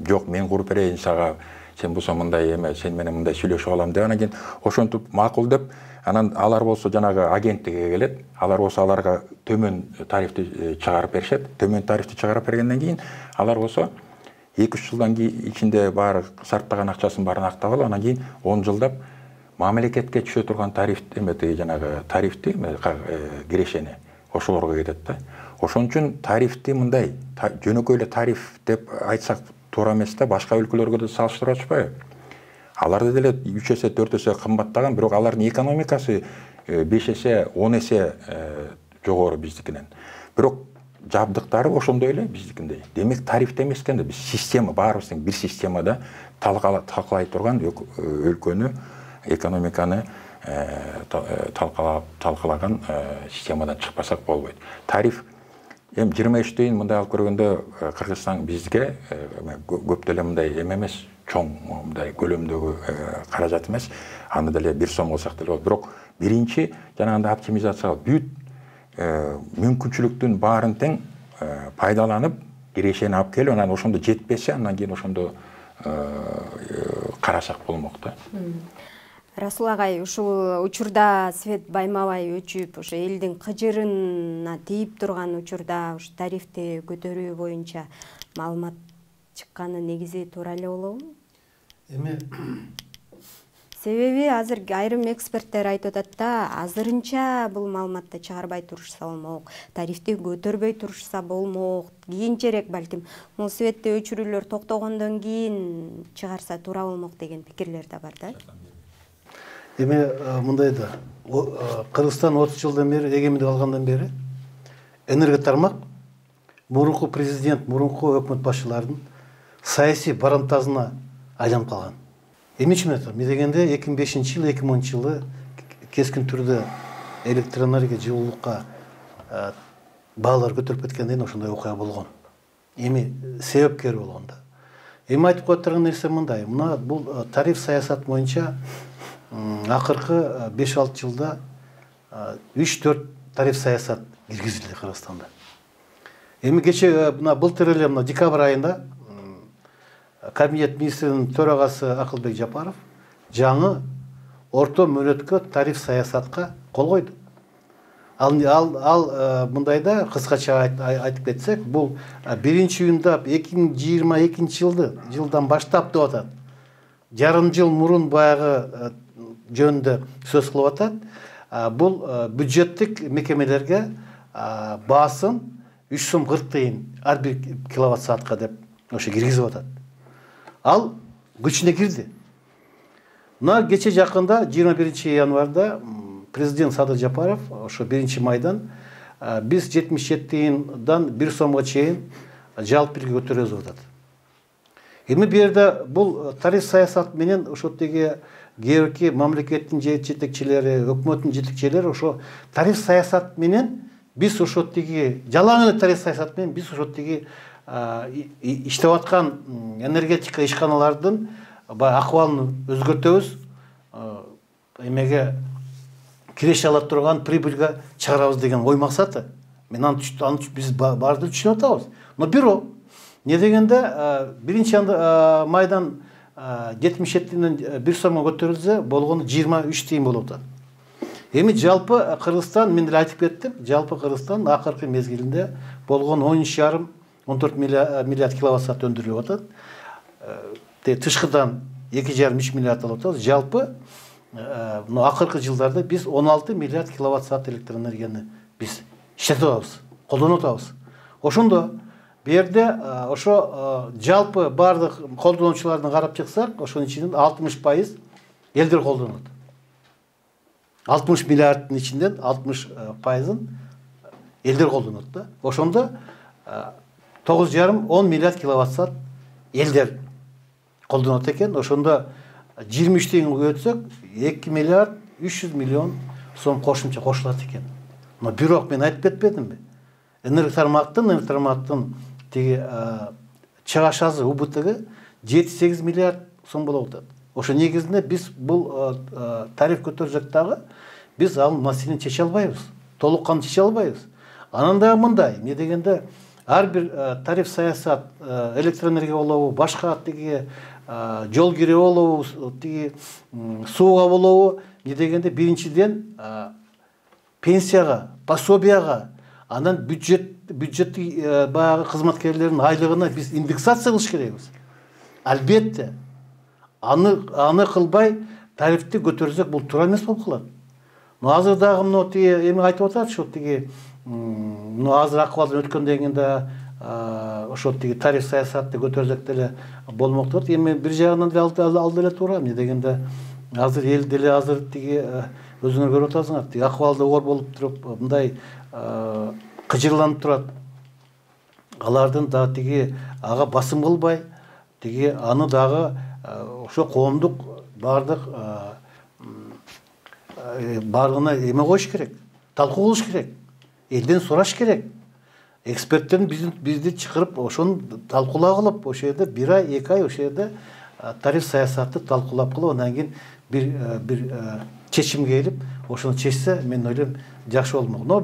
жок мен куруп берейин сага, сен болсо мындай эме, сен менен мындай сүйлөшүп алам деп, анан кийин ошентип макул деп, анан алар болсо жанагы агенттикке келет, алар болсо аларга төмөн тарифти чыгарып беришет. Төмөн тарифти чыгарып бергенден кийин алар болсо 2-3 жылдан ичинде баары шарттаган акчасын баарын актап алып, анан кийин 10 жылдап мамлекетке түшө турган тарифти жанагы тарифти кирешени ошолорго кетет да. Ошон үчүн тарифти мындай жөнөкөй эле тариф деп айтсак туура эмес да, башка өлкөлөргө да салыштырып атышпайбы? Аларды деле 3 эсе 4 эсе кымбаттаган, бирок алардын экономикасы 5 эсе 10 эсе жогору биздикинен. Бирок жабдыктары ошондой эле биздикиндей. Демек тарифте эмес экен да, биз система, баарыбыздын бир системада талкалай турган өлкөнү, экономиканы талкалаган системадан чыкпасак болбойт. Тариф эми 23 тыйын мындай алып көргөндө Кыргызстан бизге көп деле мындай эмес, чоң мындай көлөмдөгү каражат эмес. Аны деле 1 сом кылсак деле болот. Бирок биринчи жанагындай оптимизацияга бүт мүмкүнчүлүктүн баарын тең пайдаланып, кирешени алып келип, анан ошондо жетпесе, андан кийин ошондо карасак болмок да. Расул агай, ушул учурда свет байма-бай өчүп, ошо элдин кыжырына тийип турган учурда ушу тарифти көтөрүү боюнча маалымат чыкканы негизи туура эле болобу? Эми себеби азыр айрым эксперттер айтып атат да, азырынча бул маалыматты чыгарбай турушса болмок, тарифти көтөрбөй турушса болмок, кийинчерээк балким бул светти өчүрүүлөр токтогондон кийин чыгарса туура болмок деген пикирлер да бар да. Эми мындай да, Кыргызстан 30 жылдан бери, эгемендик алгандан бери энерго тармак мурунку президент, мурунку өкмөт башчыларынын саясий барымтасына айланып калган. Эмне үчүн айтам? Дегенде 2005-жылы, 2010-жылы кескин түрдө электроэнергия жылуулукка баалар көтөрүп кеткенден ошондой окуя болгон. Эми себепкер болгон да. Эми айтып коет турган нерсе мындай. Мына бул тариф саясат боюнча акыркы 5-6 жылда 3-4 тариф саясат киргизилди Кыргызстанда. Эми кече былтыр эле декабрь айында Кабинет министринин төрагасы Акылбек Жапаров жаңы орто мөөнөткө тариф саясатка кол койду. Ал мындайда кыскача айтып кетсек, бул 1-июнда 2022 жылдан баштап деп атат. Жарым жыл мурун баягы жөнүндө сөз кылып атат. Бул бюджеттик мекемелерге баасын 3 сом 40 тыйын ар бир киловатт саатка деп ошо киргизип атат. Ал күчүнө кирди. Мына кече жакында 21 январда президент Садыр Жапаров ошо 1 майдан биз 77 тыйындан 1 сомго чейин жалпы бирге көтөрөбүз деп атат. Эми бу жерде бул тариф саясат менен ошо теги кээки мамлекеттин жетекчилери, өкмөттүн жетекчилери ошо тариф саясат менен биз ошо теги жалаң эле тариф саясат менен биз ошо теги иштеп аткан энергетика ишканалардын акыбалын өзгөртөбүз, эмеге киреше ала турган прибыльга чыгарабыз деген ой максаты. Мен аны биз баарды түшүнүп атабыз. Но бирок не дегенде 1 майдан 77-ден 1 сомго көтөрүлсө болгону 23 тыйын болуп атат. Эми жалпы Кыргызстан, мен деле айтып кеттим, жалпы Кыргызстан акыркы мезгилинде болгон 13,5 14 миллиард киловатт саат өндіріліп жатады. Тышқыдан 2,5-3 миллиард алып жатады. Жалпы ақырғы жылдарда біз 16 миллиард киловатт саат электр энергияны біз işletіп алабыз, қолданып атабыз. Ошондо берде ошо жалпы бардык колдонуучулардын карап чыксак, ошонун ичинен 60% элдер колдонот. 60 миллиарддын ичинен 60%-ын элдер колдонот да. Ошондо 9,5-10 миллиард киловатт саат элдер колдонот экен. Ошондо 23-тен көбөйтсөк 2 миллиард 300 миллион сом кошумча кошулат экен. Но бирок мен айтып кетпедимби? Энерготармактын тиги чыгашасы УБТ-ге 7-8 миллиард сом болуп атат. Ошо негизинде биз бул тариф көтөрсөк дагы биз ал маселени чече албайбыз. Толук кандуу чече албайбыз. Анан дагы мындай, эмне дегенде ар бир тариф саясат, электроэнергия болобу, башка тиги жол кире болобу, тиги сууга болобу, эмне дегенде биринчиден пенсияга, пособияга, анан бюджеттик баягы кызматкерлердин айлыгына биз индексация кылыш керекпиз. Албетте аны кылбай тарифти көтөрсөк бул туура эмес болуп калат. Но азыр дагы мына тиги эме айтып атат, ошо тиги азыр акыбалдан өткөндөн кийин да ошо тиги тариф саясатты көтөрсөк деле болмок деп атат. Эми бир жагынан ал деле туура. Эмне дегенде азыр эл деле азыр тиги өзүңөр көрүп атасыңар, тиги акыбалда оор болуп туруп мындай кыжырланып турат. Алардын да тиги ага басым кылбай, тиги аны дагы ошо коомдук бардыгына эме коюш керек, талкуу кылыш керек, элден сураш керек. Эксперттердин бизди чакырып ошону талкуулаа кылып, ошол жерде 1 ай, 2 ай ошол жерде тариф саясатты талкуулап кылып, андан кийин бир чечимге келип, ошону чечсе, мен ойлойм жакшы болмок. Но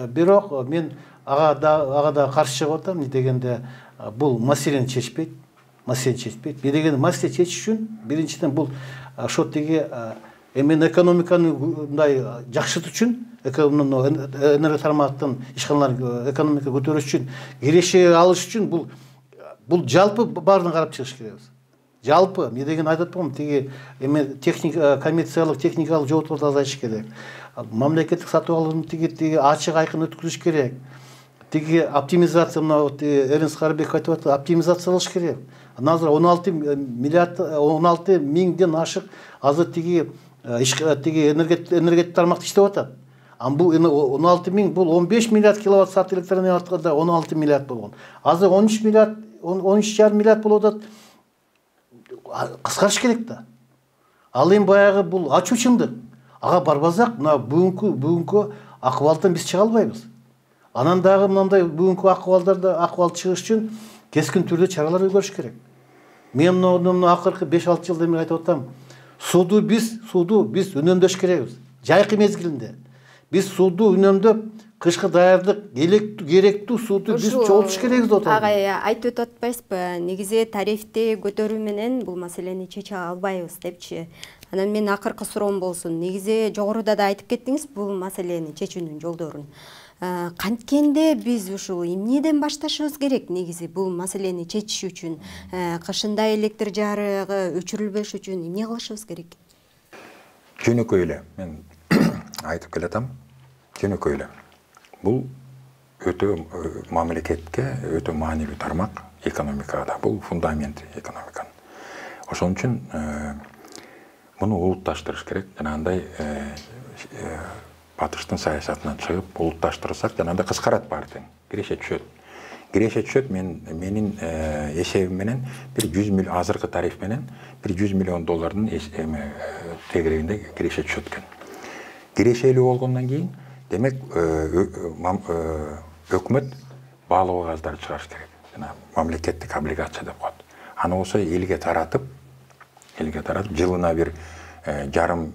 бирок мен ага да каршы чыгып атам. Эмне дегенде бул маселени чечпейт. Эмне дегенде маселе чечиш үчүн биринчиден бул ошо тиги эмен экономиканы мындай жакшыртуу үчүн, энергия тармактын ишканаларын экономика көтөрүш үчүн, киреше алыш үчүн бул жалпы баарын карап чыгыш керекпиз. Жалпы, эмне деген айтып атпаймынбы, тиги эме коммерциялык, техникалык жоопторду азайтыш керек. Мамлекеттик сатып алуун тиги ачык айкын өткүзүш керек. Тиги оптимизация, мына Эрнст Карыбеков айтып атты, оптимизациялаш керек. Азыр 16 миңден ашык азыр тиги энергетик тармакта иштеп атат. Бул 16 миң, бул 15 миллиард киловатт саат электр энергия атканда 16 миллиард болгон. Азыр 13 миллиард, 13,5 миллиард болуп атат. Кыскартыш керек да. Ал эми баягы бул ачуу чындык. Ага барбасак, мына бүгүнкү акыбалдан биз чыга албайбыз. Анан дагы мындай бүгүнкү акыбал чыгыш үчүн кескин түрдө чаралар көрүш керек. Мен мына акыркы 5-6 жылда мен айтып атам. Сууду биз үнөмдөш керекбиз. Жайкы мезгилинде. Биз сууду үнөмдөп, кышкы даярдык, керектүү сууду биз чогултуш керекбиз деп атам. Ага, айтып атпайсызбы? Негизи тарифти көтөрүү менен бул маселени чече албайбыз депчи. Анан мен акыркы суроом болсун. Негизи жогоруда да айтып кеттиңиз бул маселени чечүүнүн жолдорун. Канткенде биз ушул эмнеден башташыбыз керек негизи бул маселени чечиш үчүн? Кышында электр жарыгы өчүрүлбөш үчүн эмне кылышыбыз керек? Жөнөкөй эле мен айтып келатам. Жөнөкөй эле. Бул өтө мамлекетке өтө маанилүү тармак экономикада. Бул фундамент экономиканын. Ошон үчүн муну улутташтырыш керек. Жанагындай батыштын саясатынан чыгып улутташтырсак, жанагындай кыскарат баары тең. Киреше түшөт. Менин эсебим менен бир 100 миллион азыркы тариф менен бир 100 миллион доллардын тегерегинде киреше түшөт экен. Кирешелүү болгондон кийин демек өкмөт баалуу газдар чыгарыш керек. Жана мамлекеттик облигация деп коет. Аны болсо элге таратып жылына бир жарым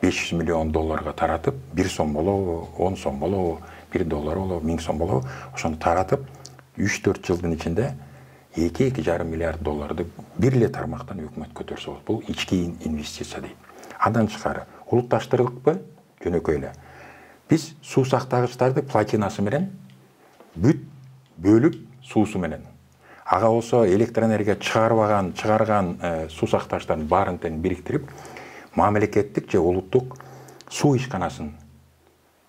500 миллион долларга таратып, 1 сом болобу, 10 сом болобу, 1 доллар болобу, 1000 сом болобу, ошону таратып 3-4 жылдын ичинде 2-2,5 миллиард долларды бир эле тармактан өкмөт көтөрсө болот. Бул ички инвестиция дейт. Андан тышкары улутташтырылыкпы? Жөнөкөй эле. Биз суу сактагычтарды платинасы менен бүт бөлүп суусу менен. Ага болсо электр энергия чыгарган суу сактагычтардын баарын тең бириктирип, мамлекеттик же улуттук суу ишканасын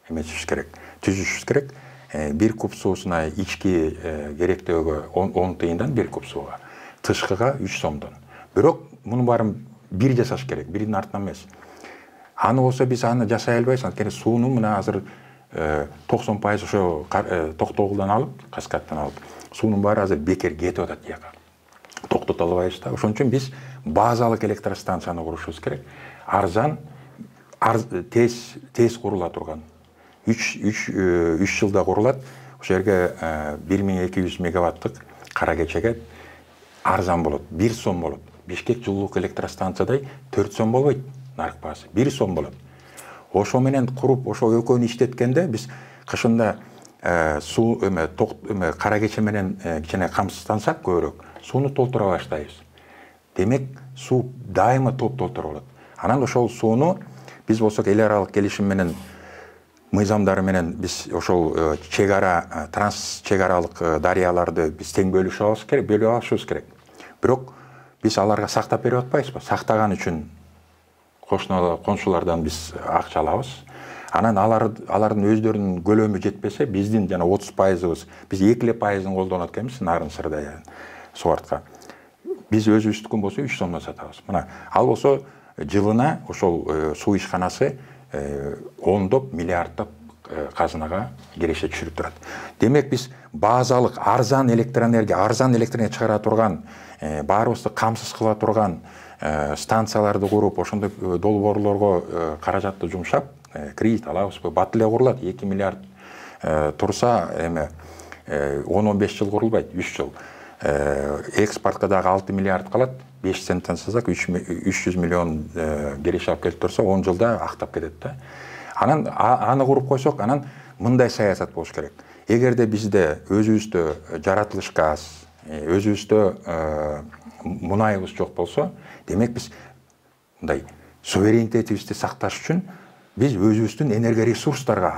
түзүшүбүз керек. Bir куб суусуна ички керектөөгө 10 тыйындан 1 куб сууга, тышкыга 3 сомдон. Бирок мунун баарын бир жасаш керек, биринин артынан эмес. Аны болсо биз аны жасай албайбыз, анткени суунун мына азыр 90% ошо Токтогулдан алып, Каскадтан алып, суунун баары азыр бекер кетип атат жака. Токтото албайбыз да. Ошон үчүн биз базалык электростанцияны курушубуз керек. Арзан, тез курула турган. 3 жылда курулат. Ошол жерге 1200 мегаваттык кара кечеге арзан болот, 1 сом болот. Бишкек жылуулук электростанциядай 4 сом болбойт нарык баасы, 1 сом болот. Ошо менен куруп, ошо экөөнү иштеткенде биз кышында суу кара кече менен кичине камсыздансак көбүрөөк, сууну толтура баштайбыз. Демек, суу дайыма толтура болот. Анан ошол сууну биз болсок эл аралык келишим менен мыйзамдары менен биз ошол транс чек аралык дарыяларды биз тең бөлүп алышыбыз керек. Бирок биз аларга сактап берип атпайбызбы? Сактаган үчүн коншулардан биз акча алабыз. Анан алардын өздөрүнүн көлөмү жетпесе, биздин жана 30%, биз 2% колдонот экенбиз Нарын Сырдарыянын субартка. Биз өзүбүздүкүн болсо 3 сомдон сатабыз. Мына, ал болсо жылына ошол суу ишканасы ондоп миллиарддап казынага киреше түшүрүп турат. Демек биз базалык арзан электр энергия чыгара турган, баарыбызды камсыз кыла турган станцияларды куруп, ошондой долбоорлорго каражатты жумшап, кредит алабызбы? Бат эле курулат, 2 миллиард турса, 10-15 жыл курулбайт, 3 жыл. Экспортко дагы 6 миллиард калат, 5 центтен сазак 300 миллион киреше алып келип турса, 10 жылда актап кетет да. Анан аны куруп койсок, анан мындай саясат болуш керек. Эгерде бизде өзүбүздө жаратылыш газ, өзүбүздө мунайыбыз жок болсо, демек биз мындай суверенитетибизди сакташ үчүн биз өзүбүздүн энергия ресурстарга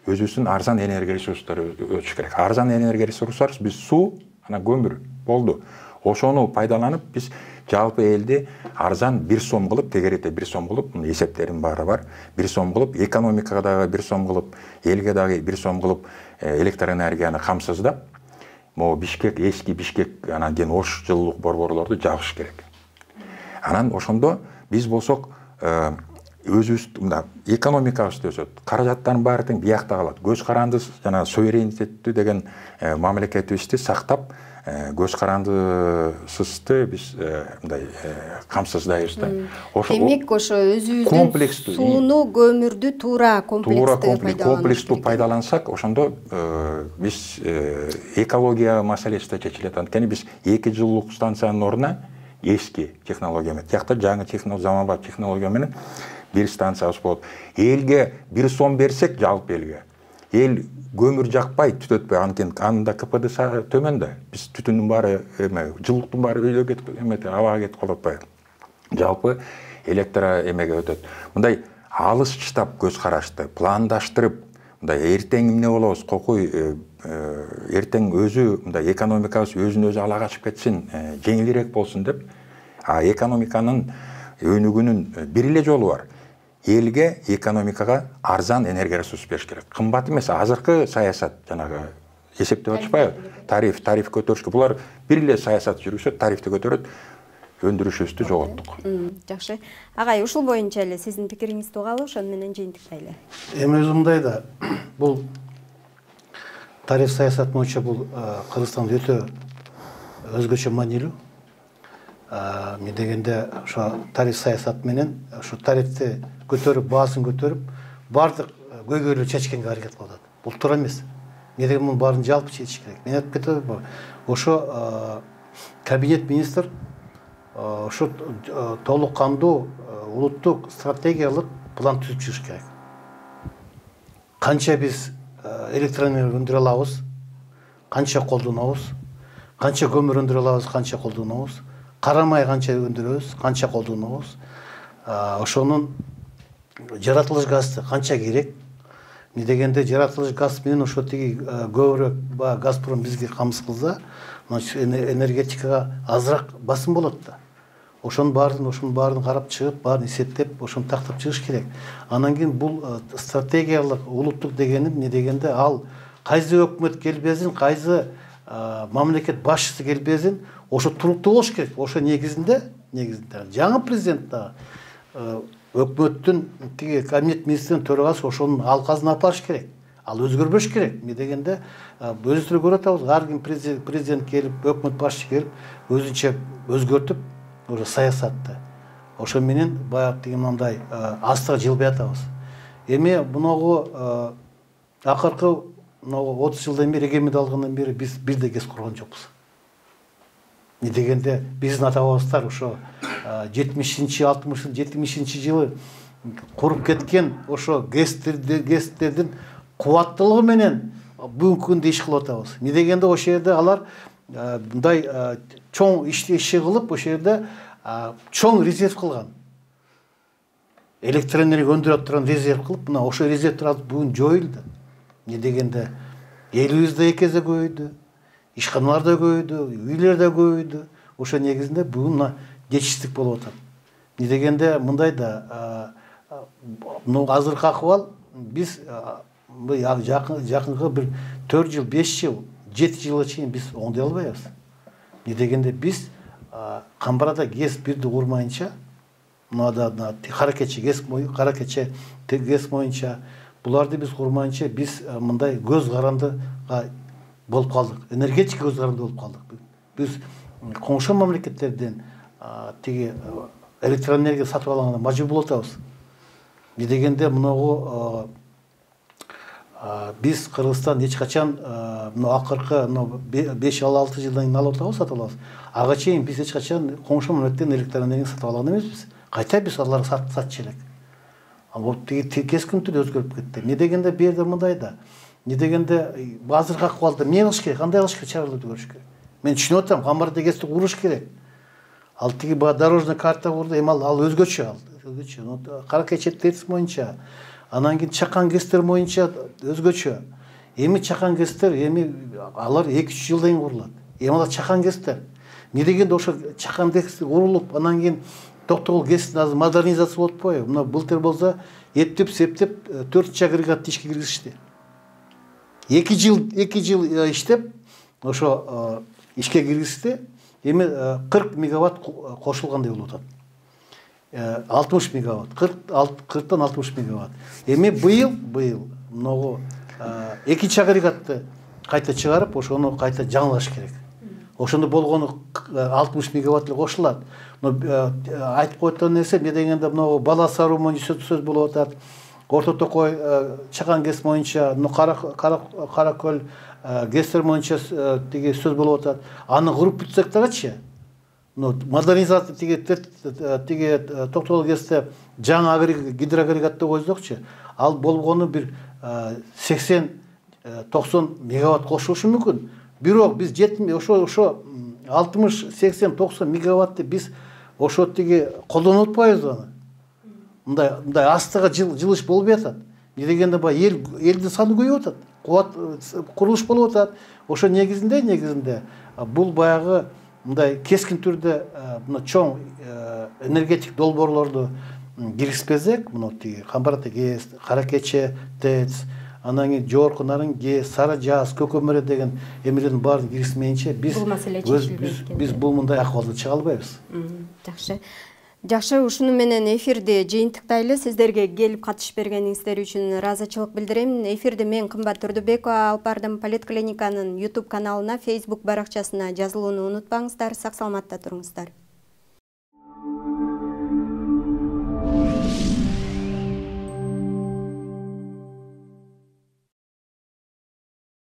өзүбүздүн арзан энергия ресурстары өтүш керек. Арзан энергия ресурстары биз суу, анан көмүр болду. Ошону пайдаланып биз жалпы элди арзан 1 сом кылып, тегеретте 1 сом кылып, эсептердин баары бар. 1 сом кылып, экономикага дагы 1 сом кылып, элге дагы 1 сом кылып электр энергияны камсыздап, могу Бишкек, эски Бишкек, анан кийин Ош жылуулук борборлорду жабыш керек. Анан ошондо биз болсок өзүбүз экономикабызды өсөт, каражаттардын баары тең биякта калат. Көз каранды жана суверенитеттүү деген мамлекетибизди сактап, көз карандысызды биз мындай камсыздайбыз да. Демек, ошо өзүбүздүн сууну, көмүрдү туура комплекстүү пайдалансак, ошондо биз экология маселеси да чечилет. Анткени биз 2 жылуулук станциянын ордуна эски технология менен, тиякта жаңы заманбап технология менен бир станциябыз болот. Элге 1 сом берсек, жалпы элге, эл көмүр жакпай, түтөтпөй, анткени анда КПД төмөн да. Биз түтүндүн баары, жылуулуктун баары өйдө кетип, абага кетип калып атпайбы. Жалпы электр эмеге өтөт. Мындай алыс чыштап көз карашты, пландаштырып, мындай эртең эмне болобуз, кокуй эртең өзү мындай экономикабыз өзүн-өзү ала качып кетсин, жеңилирээк болсун деп, экономиканын өнүгүүнүн бир эле жолу бар. Элге, экономикага арзан энергия ресурс бериш керек. Кымбат эмес, азыркы саясат, жанагы эсептеп атышпайбы? Тариф көтөрүшкө. Булар бир эле саясат жүргүзөт, тарифти көтөрөт, өндүрүшүбүздү жоготтук. Жакшы. Агай, ушул боюнча эле сиздин пикириңизди угалы, ошону менен жыйынтыктайлы. Эми мындай да, бул тариф саясат боюнча бул Кыргызстанда өтө өзгөчө маанилүү. Мен дегенде ошо тариф саясат менен ошо тарифти көтөрүп, баасын көтөрүп, бардык көйгөйлөрдү чечкенге аракет кылып атат. Бул туура эмес. Эмне деген мунун баарын жалпы чечиш керек. Мен айтып кетем, ошо кабинет министр ошо толук кандуу улуттук стратегиялык план түзүп чыгыш керек. Канча биз электр энергия өндүрө алабыз, канча колдонобуз, канча көмүр өндүрө алабыз, канча колдонобуз, карамай канча өндүрөбүз, канча колдонобуз, ошонун жаратылыш газды канча керек, эмне дегенде жаратылыш газ менен ошо тиги көбүрөөк баягы Газпром бизге камсыз кылса, энергетикага азыраак басым болот да. Ошонун баарын карап чыгып, баарын эсептеп, ошону тактап чыгыш керек. Анан кийин бул стратегиялык улуттук дегени эмне дегенде ал кайсы өкмөт келбесин, кайсы мамлекет башчысы келбесин, ошо туруктуу болуш керек. Ошо негизинде жаңы президент да өкмөттүн тиги кабинет министринин төрагасы ошонун алкасын алып барыш керек. Ал өзгөрбөш керек. Эмне дегенде өзүбүз көрүп атабыз, ар ким президент келип, өкмөт башчысы келип, өзүнчө өзгөртүп уже саясатты. Ошо менен баягы тиги мындай астыга жылбай атабыз. Эми мунагу акыркы 30 жылдан бери эгемендик алгандан бери биз бирде ГЭС курган жокпуз. Эмне дегенде биздин ата-бабабыздар ошо 70-60-70 жылы куруп кеткен ошо ГЭСтердин кубаттуулугу менен бүгүнкү күндө иш кылып атабыз. Эмне дегенде ошол жерде алар мындай чоң иш кылып, ошол жерде чоң резерв кылган. Электр энергия өндүрүп турган резерв кылып, мына ошол резервдер бүгүн жоюлду. Эмне дегенде элибиз да эки эсе көбөйдү, ишканалар да көбөйдү, үйлөр да көбөйдү. Ошо негизинде бүгүн мына жетишсиздик болуп атат. Эмне дегенде мындай да азыркы акыбал биз жакынкы бир 4 жыл, 5 жыл, 7 жылга чейин биз оңдой албайбыз. Эмне дегенде биз Камбарада ГЭС бирди курмайынча, мынада Каракече ГЭС боюнча буларды биз курмайынча биз мындай көз карандыга болуп калдык. Энергетика көз каранды болуп калдык. Биз коңшу мамлекеттерден тиги электроэнергия сатып алганга мажбур болуп атабыз. Эмне дегенде мынагу биз Кыргызстан эч качан акыркы 5-6 жылдан кийин алып атабыз, сатып алабыз. Ага чейин биз эч качан коңшу мамлекеттен электроэнергия сатып алган эмеспиз. Кайта биз аларга сатчу элек. Ал тиги кескин түрдө өзгөрүп кетти. Эмне дегенде бу жерде мындай да. Эмне дегенде азыркы акыбалда эмне кылыш керек, кандай кылыш керек, чараларды көрүш керек. Мен түшүнүп атам, Камбарада ГЭСти куруш керек. Ал тиги дорожный карта курду, эми ал өзгөчө. Каракече ТЭЦ боюнча, анан кийин чакан ГЭСтер боюнча өзгөчө. Эми чакан ГЭСтер алар 2-3 жылдан кийин курулат. Эми алар чакан ГЭСтер. Эмне дегенде ошо чакан ГЭС курулуп, анан кийин токтогул ГЭСтин азыр модернизация болуп атпайбы? Мына былтыр болсо эптеп 4-чы агрегатты ишке киргизишти. 2 жыл иштеп ошо ишке киргизди. Эми 40 мегаватт кошулгандай болуп атат. 60 мегаватт, 40-тан 60 мегаватт. Эми быйыл многу 2-чы агрегатты кайта чыгарып, ошону кайта жаңылаш керек. Ошондо болгону 60 мегаватт эле кошулат. Айтып койгон нерсе эмне дегенде многу бала саруу боюнча сөз болуп атат. Орто Токой чакан ГЭС боюнча, Каракөл ГЭСтер боюнча тиги сөз болуп атат. Аны куруп бүтсөк дагычы, модернизация тиги токтогул ГЭСте жаңы гидроагрегатты койсокчу, ал болгону бир 80-90 мегаватт кошулушу мүмкүн. Бирок биз ошо 60-80-90 мегаватты биз ошо тиги колдонуп атпайбыз аны. Мындай астыга жылыш болбой атат. Эмне дегенде элдин саны көбөйүп атат. Кубат курулуш болуп атат. Ошо негизинде бул баягы мындай кескин түрдө мына чоң энергетик долбоорлорду киргизбесек, мына тиги Камбарада ГЭС, Каракече ТЭЦ, анан кийин жогорку Нарынге, Сары Жаз, Көкөмөрө деген эмелердин баарын киргизмейинче биз бул мындай акыбалдан чыга албайбыз. Жакшы, ушуну менен эфирди жыйынтыктайлы. Сиздерге келип катышып бергениңиздер үчүн ыраазычылык билдирем. Эфирди мен Кымбат Турдубекова алып бардым. Политклиниканын YouTube каналына, Facebook баракчасына жазылууну унутпаңыздар. Сак саламатта туруңуздар.